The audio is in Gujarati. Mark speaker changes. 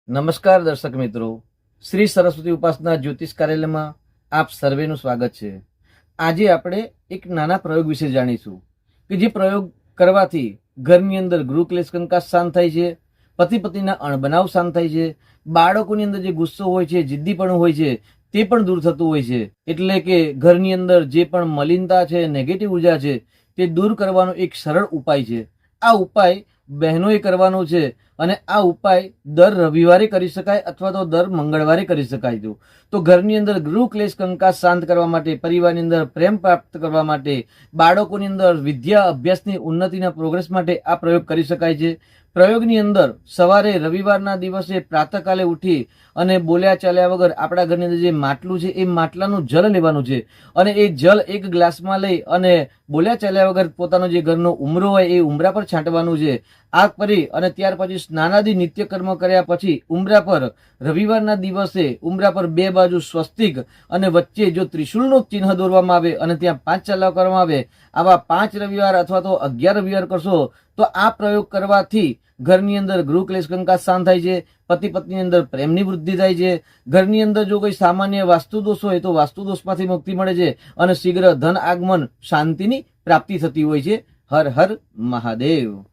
Speaker 1: નમસ્કાર દર્શક મિત્રો, શ્રી સરસ્વતી ઉપાસના જ્યોતિષ કાર્યાલયમાં આપ સર્વેનું સ્વાગત છે। આજે આપણે એક નાના પ્રયોગ વિશે જાણીશું કે જે પ્રયોગ કરવાથી ઘરની અંદર ગૃહ ક્લેશ કંકાસ શાંત થાય છે, પતિ પત્નીના અણબનાવ શાંત થાય છે, બાળકોની અંદર જે ગુસ્સો હોય છે, જિદ્દીપણું હોય છે તે પણ દૂર થતું હોય છે। એટલે કે ઘરની અંદર જે પણ મલિનતા છે, નેગેટિવ ઉર્જા છે તે દૂર કરવાનો એક સરળ ઉપાય છે। આ ઉપાય બહેનોએ કરવાનો છે અને આ ઉપાય દર રવિવારે કરી શકાય અથવા તો દર મંગળવારે કરી શકાય। તો ઘરની અંદર ગૃહ ક્લેશ કંકાસ શાંત કરવા માટે, પરિવારની અંદર પ્રેમ પ્રાપ્ત કરવા માટે, બાળકોની અંદર વિદ્યા અભ્યાસની ઉન્નતિના પ્રોગ્રેસ માટે આ પ્રયોગ કરી શકાય છે। પ્રયોગની અંદર સવારે રવિવારના દિવસે પ્રાતઃકાલે ઉઠી અને બોલ્યા ચાલ્યા વગર આપણા ઘરની અંદર જે માટલું છે એ માટલાનું જલ લેવાનું છે અને એ જલ એક ગ્લાસમાં લઈ અને બોલ્યા ચાલ્યા વગર પોતાનો જે ઘરનો ઉમરો હોય એ ઉમરા પર છાંટવાનું છે। આ કરી અને ત્યાર પછી સ્નાનાદિ નિત્યકર્મ કર્યા પછી ઉમરા પર રવિવારના દિવસે ઉમરા પર બે બાજુ સ્વસ્તિક અને વચ્ચે જો ત્રિશુલનું ચિહ્ન દોરવામાં આવે અને ત્યાં 5 ચાલા કરવામાં આવે। આવા 5 રવિવાર અથવા તો 11 રવિવાર કરશો તો આ પ્રયોગ કરવાથી ઘરની અંદર ગૃહ ક્લેશ કંકાસ શાંત થાય છે, પતિ પત્ની અંદર પ્રેમની વૃદ્ધિ થાય છે, ઘરની અંદર જો કોઈ સામાન્ય વાસ્તુ દોષ હોય તો વાસ્તુ દોષમાંથી મુક્તિ મળે છે અને શીઘ્ર ધન આગમન શાંતિની પ્રાપ્તિ થતી હોય છે। હર હર મહાદેવ।